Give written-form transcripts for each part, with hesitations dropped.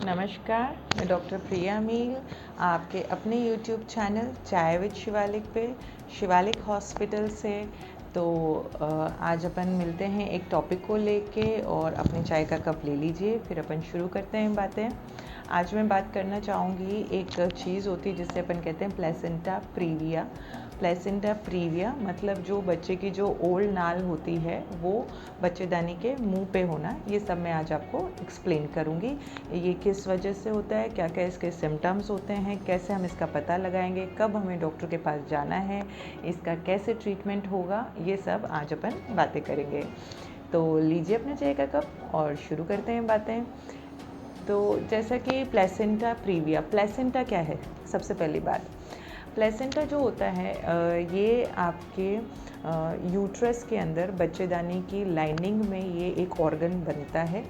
नमस्कार, मैं डॉक्टर प्रिया मील आपके अपने यूट्यूब चैनल चाय विद शिवालिक पे शिवालिक हॉस्पिटल से। तो आज अपन मिलते हैं एक टॉपिक को लेके और अपने चाय का कप ले लीजिए, फिर अपन शुरू करते हैं बातें। आज मैं बात करना चाहूँगी, एक चीज़ होती है जिसे अपन कहते हैं प्लेसेंटा प्रीविया। प्लेसेंटा प्रीविया मतलब जो बच्चे की जो ओल्ड नाल होती है वो बच्चेदानी के मुंह पे होना, ये सब मैं आज आपको एक्सप्लेन करूँगी। ये किस वजह से होता है, क्या क्या इसके सिम्टम्स होते हैं, कैसे हम इसका पता लगाएंगे, कब हमें डॉक्टर के पास जाना है, इसका कैसे ट्रीटमेंट होगा, ये सब आज अपन बातें करेंगे। तो लीजिए अपने चाय का कप और शुरू करते हैं बातें। तो जैसा कि प्लेसेंटा प्रीविया, प्लेसेंटा क्या है? सबसे पहली बात, प्लेसेंटा जो होता है ये आपके यूट्रस के अंदर बच्चेदानी की लाइनिंग में ये एक ऑर्गन बनता है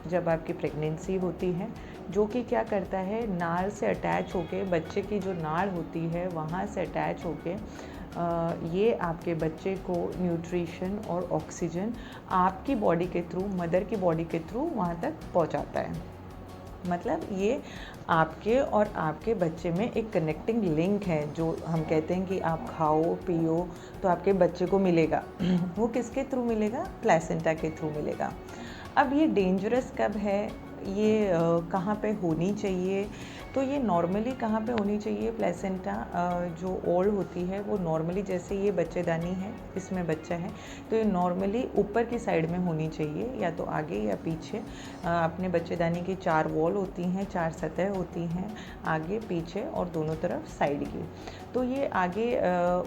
जब आपकी प्रेगनेंसी होती है, जो कि क्या करता है, नाड़ से अटैच होके, बच्चे की जो नाड़ होती है वहाँ से अटैच होके ये आपके बच्चे को न्यूट्रिशन और ऑक्सीजन आपकी बॉडी के थ्रू, मदर की बॉडी के थ्रू वहाँ तक पहुँचाता है। मतलब ये आपके और आपके बच्चे में एक कनेक्टिंग लिंक है। जो हम कहते हैं कि आप खाओ पियो तो आपके बच्चे को मिलेगा वो किसके थ्रू मिलेगा? प्लेसेंटा के थ्रू मिलेगा। अब ये डेंजरस कब है, ये कहाँ पे होनी चाहिए? तो ये नॉर्मली कहाँ पे होनी चाहिए? प्लेसेंटा जो ओल्ड होती है वो नॉर्मली, जैसे ये बच्चेदानी है, इसमें बच्चा है, तो ये नॉर्मली ऊपर की साइड में होनी चाहिए, या तो आगे या पीछे। अपने बच्चेदानी की 4 वॉल होती हैं, 4 सतह होती हैं, आगे पीछे और दोनों तरफ साइड की। तो ये आगे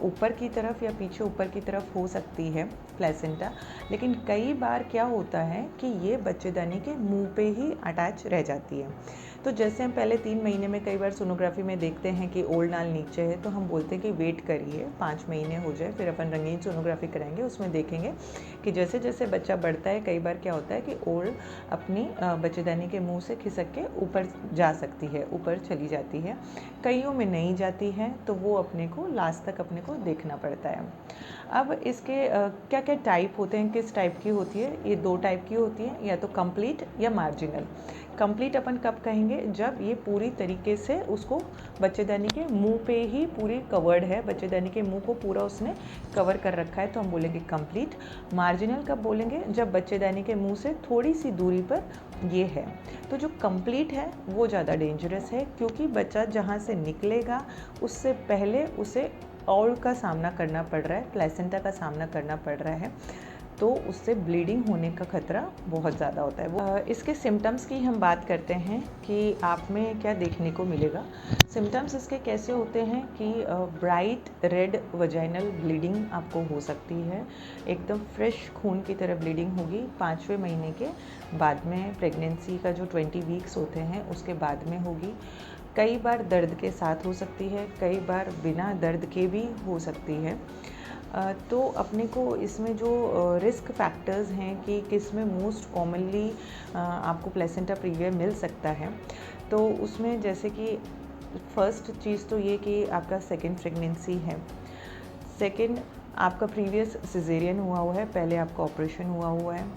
ऊपर की तरफ या पीछे ऊपर की तरफ हो सकती है प्लेसेंटा, लेकिन कई बार क्या होता है कि ये बच्चेदानी के मुंह पे ही अटैच रह जाती है। तो जैसे हम पहले 3 महीने में कई बार सोनोग्राफी में देखते हैं कि ओल्ड नाल नीचे है, तो हम बोलते हैं कि वेट करिए 5 महीने हो जाए, फिर अपन रंगीन सोनोग्राफी कराएंगे। उसमें देखेंगे कि जैसे जैसे बच्चा बढ़ता है, कई बार क्या होता है कि ओल्ड अपनी बच्चेदानी के मुंह से खिसक के ऊपर जा सकती है, ऊपर चली जाती है। कईयों में नहीं जाती है, तो वो अपने को लास्ट तक अपने को देखना पड़ता है। अब इसके क्या क्या टाइप होते हैं, किस टाइप की होती है? ये 2 टाइप की होती है, या तो कंप्लीट या मार्जिनल। कंप्लीट अपन कब कहेंगे? जब ये पूरी तरीके से उसको बच्चेदानी के मुंह पे ही पूरी कवर्ड है, बच्चेदानी के मुंह को पूरा उसने कवर कर रखा है, तो हम बोलेंगे कंप्लीट। मार्जिनल कब बोलेंगे? जब बच्चेदानी के मुंह से थोड़ी सी दूरी पर ये है। तो जो कंप्लीट है वो ज़्यादा डेंजरस है, क्योंकि बच्चा जहाँ से निकलेगा उससे पहले उसे और का सामना करना पड़ रहा है, प्लेसेंटा का सामना करना पड़ रहा है, तो उससे ब्लीडिंग होने का खतरा बहुत ज़्यादा होता है। इसके सिम्टम्स की हम बात करते हैं कि आप में क्या देखने को मिलेगा। सिम्टम्स इसके कैसे होते हैं कि ब्राइट रेड वजाइनल ब्लीडिंग आपको हो सकती है, एकदम फ्रेश खून की तरह ब्लीडिंग होगी 5वें महीने के बाद में, प्रेगनेंसी का जो 20 वीक्स होते हैं उसके बाद में होगी। कई बार दर्द के साथ हो सकती है, कई बार बिना दर्द के भी हो सकती है। तो अपने को इसमें जो रिस्क फैक्टर्स हैं कि किस में मोस्ट कॉमनली आपको प्लेसेंटा प्रीविया मिल सकता है, तो उसमें जैसे कि फर्स्ट चीज़ तो ये कि आपका सेकंड प्रेगनेंसी है, सेकंड आपका प्रीवियस सिजेरियन हुआ है, पहले आपका ऑपरेशन हुआ है,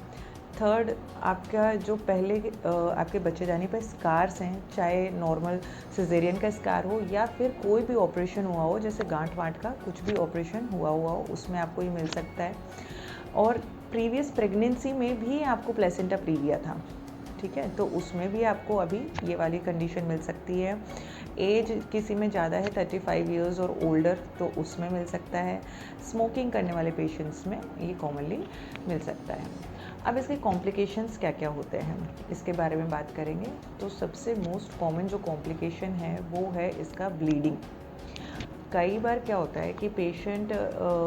थर्ड आपका जो पहले आपके बच्चेदानी पर स्कार्स हैं, चाहे नॉर्मल सिजेरियन का स्कार हो या फिर कोई भी ऑपरेशन हुआ हो, जैसे गांठ वांठ का कुछ भी ऑपरेशन हुआ हो, उसमें आपको ये मिल सकता है। और प्रीवियस प्रेगनेंसी में भी आपको प्लेसेंटा प्रीविया था, ठीक है, तो उसमें भी आपको अभी ये वाली कंडीशन मिल सकती है। एज किसी में ज़्यादा है 35 इयर्स और ओल्डर, तो उसमें मिल सकता है। स्मोकिंग करने वाले पेशेंट्स में ये कॉमनली मिल सकता है। अब इसके कॉम्प्लिकेशंस क्या क्या होते हैं, इसके बारे में बात करेंगे। तो सबसे मोस्ट कॉमन जो कॉम्प्लिकेशन है वो है इसका ब्लीडिंग। कई बार क्या होता है कि पेशेंट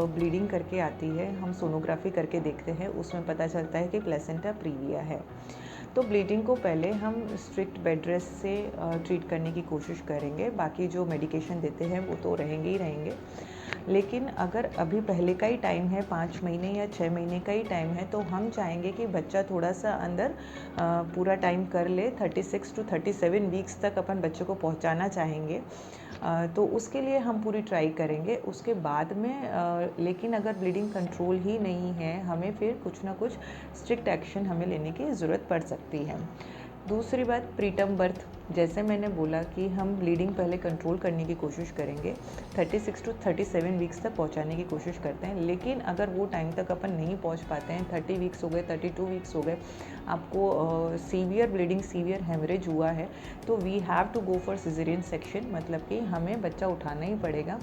ब्लीडिंग करके आती है, हम सोनोग्राफी करके देखते हैं, उसमें पता चलता है कि प्लेसेंटा प्रीविया है। तो ब्लीडिंग को पहले हम स्ट्रिक्ट बेड रेस्ट से ट्रीट करने की कोशिश करेंगे, बाकी जो मेडिकेशन देते हैं वो तो रहेंगे ही रहेंगे। लेकिन अगर अभी पहले का ही टाइम है, 5 महीने या 6 महीने का ही टाइम है, तो हम चाहेंगे कि बच्चा थोड़ा सा अंदर पूरा टाइम कर ले, 36 to 37 वीक्स तक अपन बच्चे को पहुंचाना चाहेंगे। तो उसके लिए हम पूरी ट्राई करेंगे। उसके बाद में लेकिन अगर ब्लीडिंग कंट्रोल ही नहीं है, हमें फिर कुछ ना कुछ स्ट्रिक्ट एक्शन हमें लेने की ज़रूरत पड़ सकती है। दूसरी बात प्रीटर्म बर्थ, जैसे मैंने बोला कि हम ब्लीडिंग पहले कंट्रोल करने की कोशिश करेंगे, 36 टू 37 वीक्स तक पहुंचाने की कोशिश करते हैं, लेकिन अगर वो टाइम तक अपन नहीं पहुंच पाते हैं, 30 वीक्स हो गए, 32 वीक्स हो गए, आपको सीवियर ब्लीडिंग, सीवियर हेमरेज हुआ है, तो we have to go for caesarean section, मतलब कि हमें बच्चा उठाना ही पड़ेगा,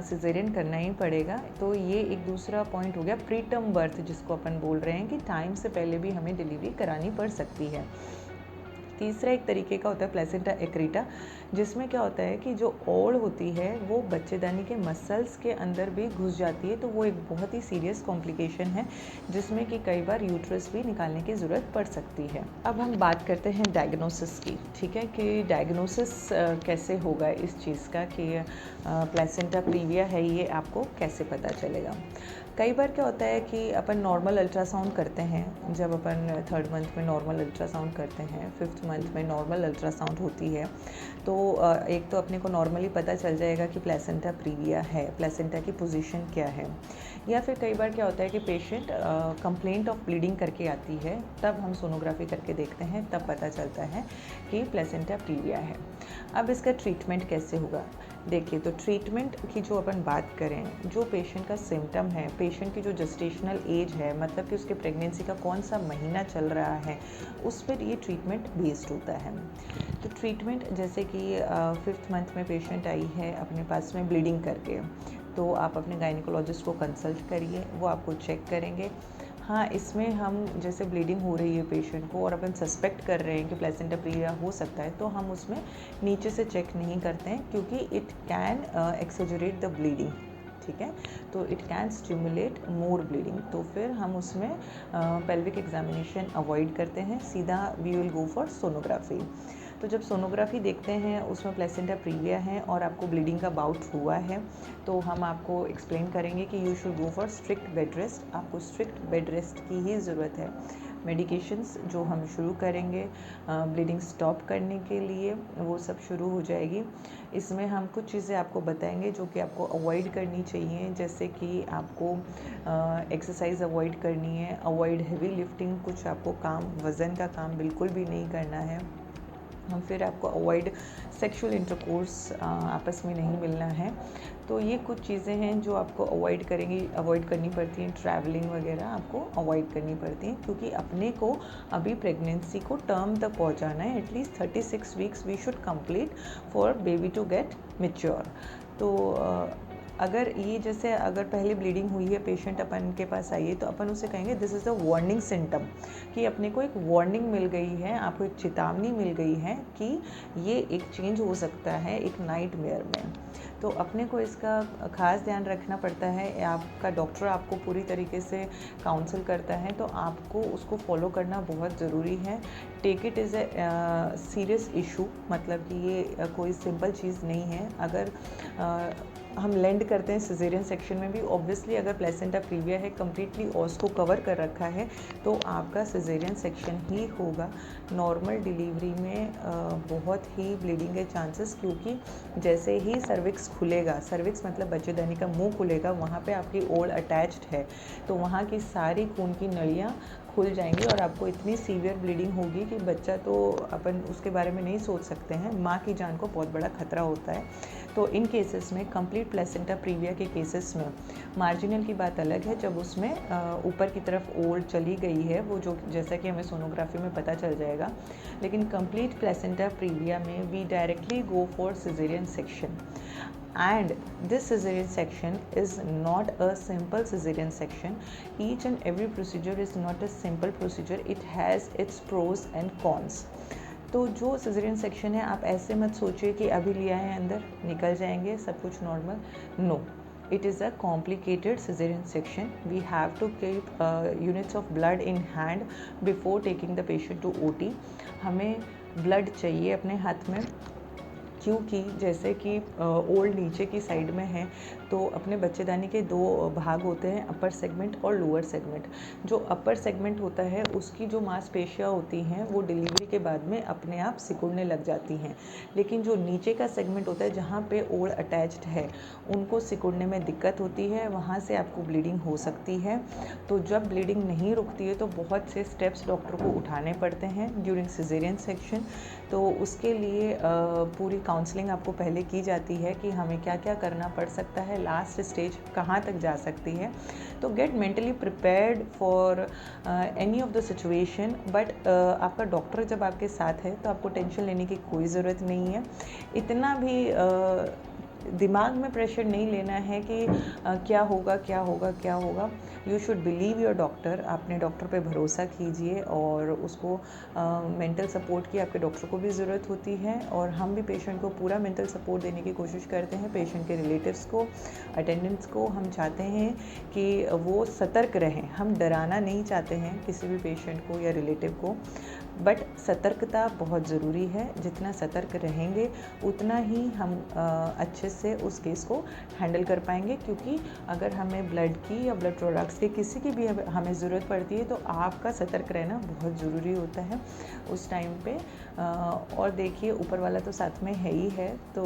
सिजेरियन करना ही पड़ेगा। तो ये एक दूसरा पॉइंट हो गया प्रीटर्म बर्थ, जिसको अपन बोल रहे हैं कि टाइम से पहले भी हमें डिलीवरी करानी पड़ सकती है। तीसरा एक तरीके का होता है प्लेसेंटा एक्रीटा, जिसमें क्या होता है कि जो ओड़ होती है वो बच्चेदानी के मसल्स के अंदर भी घुस जाती है, तो वो एक बहुत ही सीरियस कॉम्प्लिकेशन है, जिसमें कि कई बार यूट्रस भी निकालने की ज़रूरत पड़ सकती है। अब हम बात करते हैं डायग्नोसिस की, ठीक है, कि डायग्नोसिस कैसे होगा इस चीज़ का, कि प्लेसेंटा प्रीविया है ये आपको कैसे पता चलेगा। कई बार क्या होता है कि अपन नॉर्मल अल्ट्रासाउंड करते हैं, जब अपन 3rd मंथ में नॉर्मल अल्ट्रासाउंड करते हैं, 5th मंथ में नॉर्मल अल्ट्रासाउंड होती है, तो एक तो अपने को नॉर्मली पता चल जाएगा कि प्लेसेंटा प्रीविया है, प्लेसेंटा की पोजीशन क्या है। या फिर कई बार क्या होता है कि पेशेंट कंप्लेंट ऑफ ब्लीडिंग करके आती है, तब हम सोनोग्राफी करके देखते हैं, तब पता चलता है कि प्लेसेंटा प्रीविया है। अब इसका ट्रीटमेंट कैसे होगा, देखिए, तो ट्रीटमेंट की जो अपन बात करें, जो पेशेंट का सिम्टम है, पेशेंट की जो जस्टेशनल एज है, मतलब कि उसके प्रेगनेंसी का कौन सा महीना चल रहा है, उस पर ये ट्रीटमेंट बेस्ड होता है। तो ट्रीटमेंट जैसे कि 5th मंथ में पेशेंट आई है अपने पास में ब्लीडिंग करके, तो आप अपने गायनिकोलॉजिस्ट को कंसल्ट करिए, वो आपको चेक करेंगे। हाँ, इसमें हम जैसे ब्लीडिंग हो रही है पेशेंट को और अपन सस्पेक्ट कर रहे हैं कि प्लेसेंटा प्रीविया हो सकता है, तो हम उसमें नीचे से चेक नहीं करते हैं, क्योंकि it can exaggerate the bleeding, ठीक है, तो it can stimulate more bleeding, तो फिर हम उसमें पेल्विक एग्जामिनेशन अवॉइड करते हैं, सीधा we will go for sonography. तो जब सोनोग्राफी देखते हैं उसमें प्लेसेंटा प्रीविया है और आपको ब्लीडिंग का बाउट हुआ है, तो हम आपको एक्सप्लेन करेंगे कि you should go for strict bed rest, आपको स्ट्रिक्ट बेड रेस्ट की ही ज़रूरत है। मेडिकेशंस जो हम शुरू करेंगे ब्लीडिंग स्टॉप करने के लिए, वो सब शुरू हो जाएगी। इसमें हम कुछ चीज़ें आपको बताएंगे जो कि आपको अवॉइड करनी चाहिए, जैसे कि आपको एक्सरसाइज अवॉइड करनी है, अवॉइड हैवी लिफ्टिंग, कुछ आपको काम, वज़न का काम बिल्कुल भी नहीं करना है। हम फिर आपको अवॉइड सेक्सुअल इंटरकोर्स, आपस में नहीं मिलना है। तो ये कुछ चीज़ें हैं जो आपको अवॉइड करनी पड़ती हैं। ट्रैवलिंग वगैरह आपको अवॉइड करनी पड़ती हैं, क्योंकि अपने को अभी प्रेगनेंसी को टर्म तक पहुंचाना है। At least 36 weeks we should complete for baby to get mature. तो अगर ये जैसे अगर पहले ब्लीडिंग हुई है, पेशेंट अपन के पास आई है, तो अपन उसे कहेंगे this is the warning symptom, कि अपने को एक वार्निंग मिल गई है, आपको एक चेतावनी मिल गई है कि ये एक चेंज हो सकता है एक नाइटमेयर में। तो अपने को इसका खास ध्यान रखना पड़ता है। आपका डॉक्टर आपको पूरी तरीके से काउंसल करता है, तो आपको उसको फॉलो करना बहुत ज़रूरी है। Take it is a serious issue, मतलब कि ये कोई सिंपल चीज़ नहीं है। अगर हम लैंड करते हैं सिजेरियन सेक्शन में भी, ऑब्वियसली अगर प्लेसेंटा प्रीविया है, कम्प्लीटली ऑस को कवर कर रखा है, तो आपका सिजेरियन सेक्शन ही होगा। नॉर्मल डिलीवरी में बहुत ही ब्लीडिंग के चांसेस, क्योंकि जैसे ही सर्विक्स खुलेगा, सर्विक्स मतलब बच्चेदानी का मुंह खुलेगा, वहाँ पे आपकी ओड़ अटैच्ड है, तो वहाँ की सारी खून की नलियाँ खुल जाएंगी और आपको इतनी सीवियर ब्लीडिंग होगी कि बच्चा, तो अपन उसके बारे में नहीं सोच सकते हैं, माँ की जान को बहुत बड़ा खतरा होता है। तो इन केसेस में, कंप्लीट प्लेसेंटा प्रीविया के केसेस में, मार्जिनल की बात अलग है, जब उसमें ऊपर की तरफ ओड़ चली गई है, वो जो जैसा कि हमें सोनोग्राफी में पता चल जाएगा, लेकिन कंप्लीट प्लेसेंटा प्रीविया में we directly go for caesarean section. And this cesarean section is not a simple cesarean section. Each and every procedure is not a simple procedure. It has its pros and cons. तो जो caesarean section है, आप ऐसे मत सोचिए कि अभी लिया है अंदर निकल जाएंगे सब कुछ normal. No, it is a complicated cesarean section. We have to keep units of blood in hand before taking the patient to OT. हमें ब्लड चाहिए अपने हाथ में, क्योंकि जैसे कि ओल्ड नीचे की साइड में है, तो अपने बच्चेदानी के दो भाग होते हैं, अपर सेगमेंट और लोअर सेगमेंट। जो अपर सेगमेंट होता है उसकी जो मांसपेशियाँ होती हैं वो डिलीवरी के बाद में अपने आप सिकुड़ने लग जाती हैं, लेकिन जो नीचे का सेगमेंट होता है जहाँ पे ओड़ अटैच्ड है उनको सिकुड़ने में दिक्कत होती है, वहाँ से आपको ब्लीडिंग हो सकती है। तो जब ब्लीडिंग नहीं रुकती है तो बहुत से स्टेप्स डॉक्टर को उठाने पड़ते हैं ड्यूरिंग सिजेरियन सेक्शन। तो उसके लिए पूरी काउंसलिंग आपको पहले की जाती है कि हमें क्या क्या करना पड़ सकता है, लास्ट स्टेज कहाँ तक जा सकती है। तो get mentally prepared for any of the situation. But आपका डॉक्टर जब आपके साथ है तो आपको टेंशन लेने की कोई ज़रूरत नहीं है। इतना भी दिमाग में प्रेशर नहीं लेना है कि क्या होगा क्या होगा क्या होगा। You should believe your doctor. अपने डॉक्टर पे भरोसा कीजिए और उसको मेंटल सपोर्ट की आपके डॉक्टर को भी ज़रूरत होती है, और हम भी पेशेंट को पूरा मेंटल सपोर्ट देने की कोशिश करते हैं। पेशेंट के रिलेटिव्स को, अटेंडेंट्स को हम चाहते हैं कि वो सतर्क रहें। हम डराना नहीं चाहते हैं किसी भी पेशेंट को या रिलेटिव को, बट सतर्कता बहुत ज़रूरी है। जितना सतर्क रहेंगे उतना ही हम अच्छे से उस केस को हैंडल कर पाएंगे, क्योंकि अगर हमें ब्लड की या ब्लड प्रोडक्ट्स की किसी की भी हमें ज़रूरत पड़ती है तो आपका सतर्क रहना बहुत ज़रूरी होता है उस टाइम पे। और देखिए ऊपर वाला तो साथ में है ही है। तो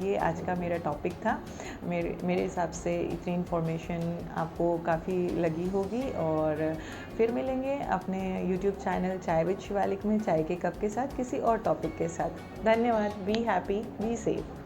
ये आज का मेरा टॉपिक था। मेरे हिसाब से इतनी इन्फॉर्मेशन आपको काफ़ी लगी होगी, और फिर मिलेंगे अपने यूट्यूब चैनल चाय विद शिवालिक में चाय के कप के साथ किसी और टॉपिक के साथ। धन्यवाद। Be happy, be safe.